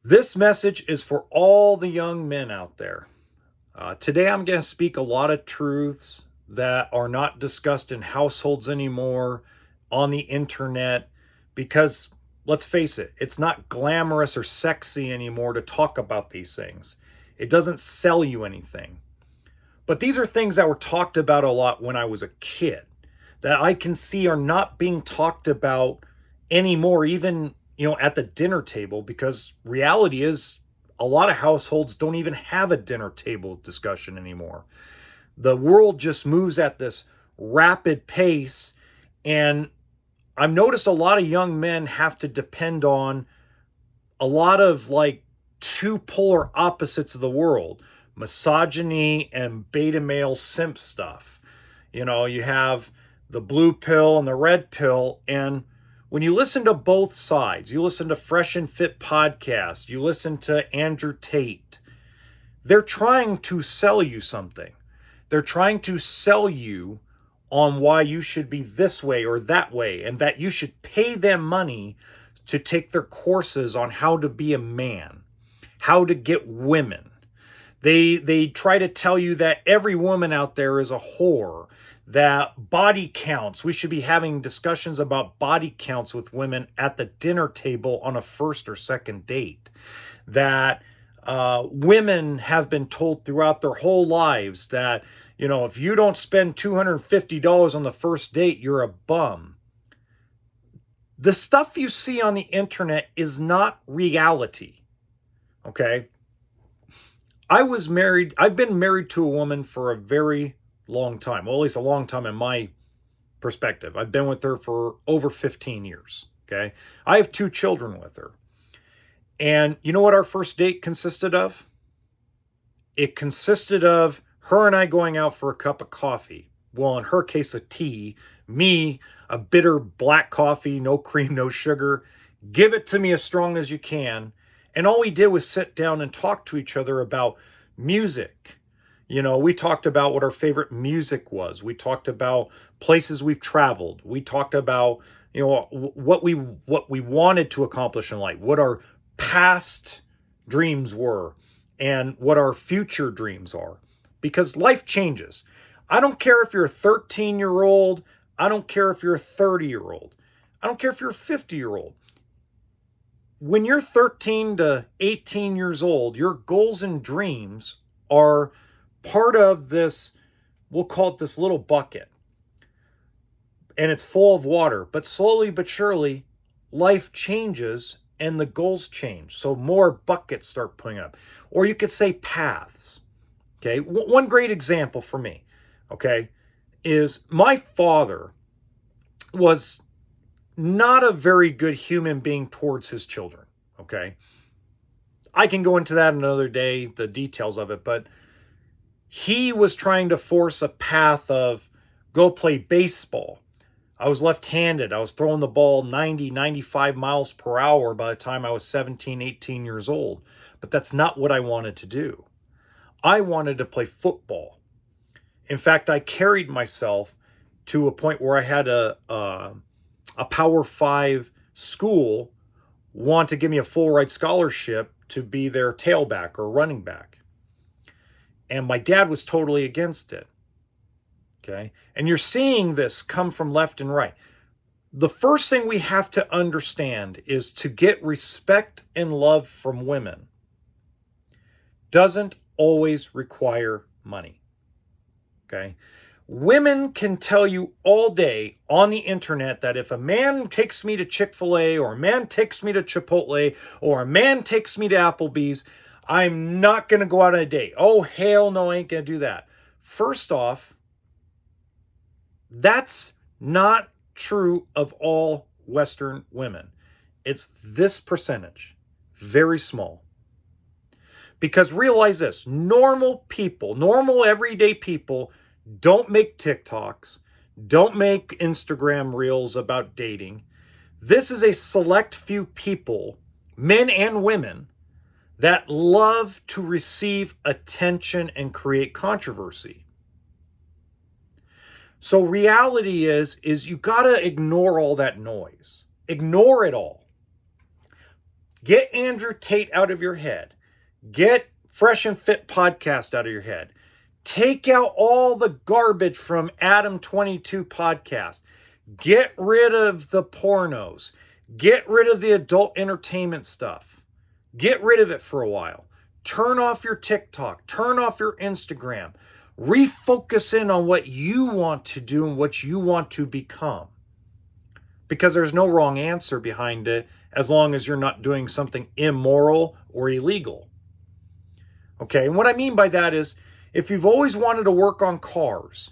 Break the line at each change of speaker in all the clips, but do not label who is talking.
This message is for all the young men out there. Today, I'm going to speak a lot of truths that are not discussed in households anymore, on the internet, because let's face it, it's not glamorous or sexy anymore to talk about these things. It doesn't sell you anything. But these are things that were talked about a lot when I was a kid that I can see are not being talked about anymore, even at the dinner table, because reality is a lot of households don't even have a dinner table discussion anymore. The world just moves at this rapid pace, and I've noticed a lot of young men have to depend on a lot of like two polar opposites of the world, misogyny and beta male simp stuff. You have the blue pill and the red pill. And when you listen to both sides, you listen to Fresh and Fit podcast, you listen to Andrew Tate, they're trying to sell you something. They're trying to sell you on why you should be this way or that way, and that you should pay them money to take their courses on how to be a man, how to get women. They try to tell you that every woman out there is a whore, that body counts, we should be having discussions about body counts with women at the dinner table on a first or second date, that women have been told throughout their whole lives that, if you don't spend $250 on the first date, you're a bum. The stuff you see on the internet is not reality. Okay? I've been married to a woman for a very long time. Well, at least a long time in my perspective. I've been with her for over 15 years. Okay? I have 2 children with her. And you know what our first date consisted of? It consisted of her and I going out for a cup of coffee. Well, in her case, a tea. Me, a bitter black coffee, no cream, no sugar. Give it to me as strong as you can. And all we did was sit down and talk to each other about music. We talked about what our favorite music was. We talked about places we've traveled. We talked about, what we wanted to accomplish in life, what our past dreams were, and what our future dreams are. Because life changes. I don't care if you're a 13-year-old. I don't care if you're a 30-year-old. I don't care if you're a 50-year-old. When you're 13 to 18 years old, your goals and dreams are part of this, we'll call it this little bucket. And it's full of water. But slowly but surely, life changes and the goals change. So more buckets start putting up. Or you could say paths. Okay. One great example for me, okay, is my father was not a very good human being towards his children. Okay. I can go into that another day, the details of it, but he was trying to force a path of go play baseball. I was left-handed. I was throwing the ball 90, 95 miles per hour by the time I was 17, 18 years old. But that's not what I wanted to do. I wanted to play football. In fact, I carried myself to a point where I had a Power 5 school want to give me a full ride scholarship to be their tailback or running back. And my dad was totally against it. Okay. And you're seeing this come from left and right. The first thing we have to understand is to get respect and love from women doesn't always require money. Okay. Women can tell you all day on the internet that if a man takes me to Chick-fil-A or a man takes me to Chipotle or a man takes me to Applebee's, I'm not going to go out on a date. Oh, hell no, I ain't going to do that. First off, that's not true of all Western women. It's this percentage, very small. Because realize this, normal people, normal everyday people don't make TikToks, don't make Instagram reels about dating. This is a select few people, men and women, that love to receive attention and create controversy. So reality is you got to ignore all that noise. Ignore it all. Get Andrew Tate out of your head. Get Fresh and Fit podcast out of your head. Take out all the garbage from Adam 22 podcast. Get rid of the pornos. Get rid of the adult entertainment stuff. Get rid of it for a while. Turn off your TikTok. Turn off your Instagram. Refocus in on what you want to do and what you want to become. Because there's no wrong answer behind it as long as you're not doing something immoral or illegal. Okay, and what I mean by that is, if you've always wanted to work on cars,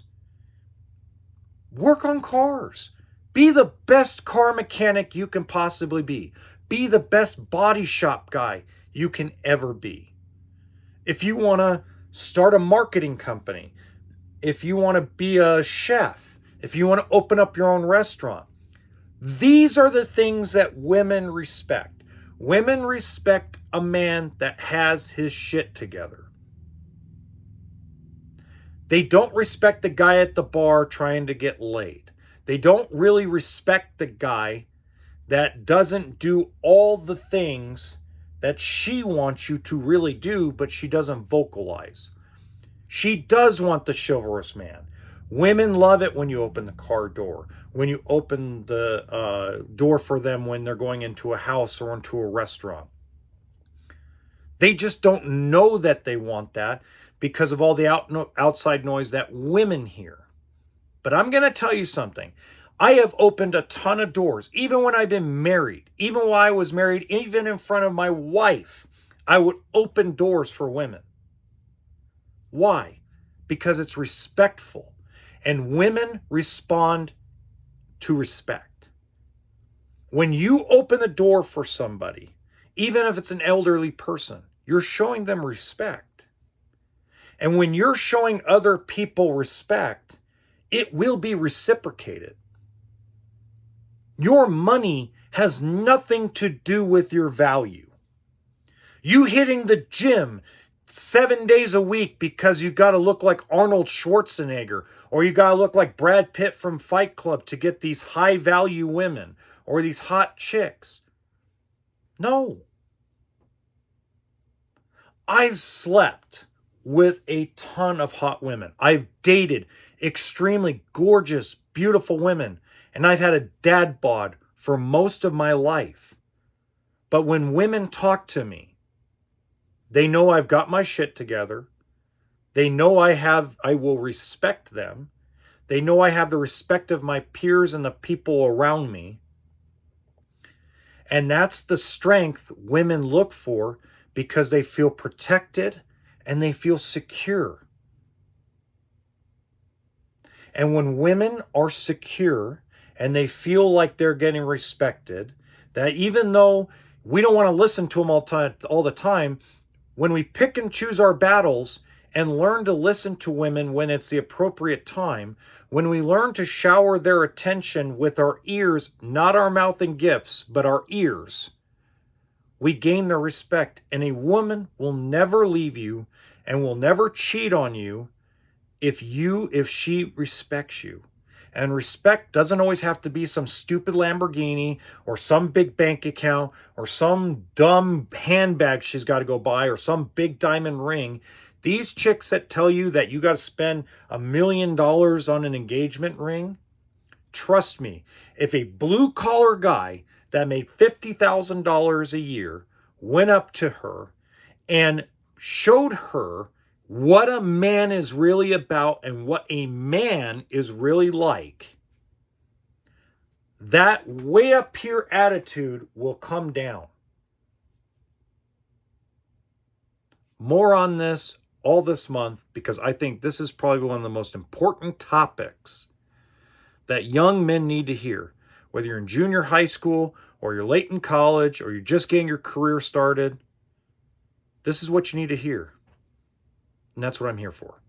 work on cars. Be the best car mechanic you can possibly be. Be the best body shop guy you can ever be. If you want to start a marketing company, if you want to be a chef, if you want to open up your own restaurant, these are the things that women respect. Women respect a man that has his shit together. They don't respect the guy at the bar trying to get laid. They don't really respect the guy that doesn't do all the things that she wants you to really do, but she doesn't vocalize. She does want the chivalrous man. Women love it when you open the car door, when you open the door for them when they're going into a house or into a restaurant. They just don't know that they want that because of all the outside noise that women hear. But I'm going to tell you something. I have opened a ton of doors, even when I've been married, even while I was married, even in front of my wife, I would open doors for women. Why? Because it's respectful. And women respond to respect. When you open the door for somebody, even if it's an elderly person, you're showing them respect. And when you're showing other people respect, it will be reciprocated. Your money has nothing to do with your value. You hitting the gym 7 days a week because you got to look like Arnold Schwarzenegger, or you got to look like Brad Pitt from Fight Club to get these high value women or these hot chicks. No. I've slept with a ton of hot women. I've dated extremely gorgeous, beautiful women, and I've had a dad bod for most of my life. But when women talk to me, they know I've got my shit together. They know I will respect them. They know I have the respect of my peers and the people around me. And that's the strength women look for because they feel protected and they feel secure. And when women are secure and they feel like they're getting respected, that even though we don't want to listen to them all the time, when we pick and choose our battles and learn to listen to women when it's the appropriate time, when we learn to shower their attention with our ears, not our mouth and gifts, but our ears, we gain their respect. And a woman will never leave you and will never cheat on you if she respects you. And respect doesn't always have to be some stupid Lamborghini or some big bank account or some dumb handbag she's got to go buy or some big diamond ring. These chicks that tell you that you got to spend $1 million on an engagement ring, trust me, if a blue collar guy that made $50,000 a year went up to her and showed her what a man is really about and what a man is really like, that way up here attitude will come down. More on this all this month because I think this is probably one of the most important topics that young men need to hear. Whether you're in junior high school or you're late in college or you're just getting your career started, this is what you need to hear. And that's what I'm here for.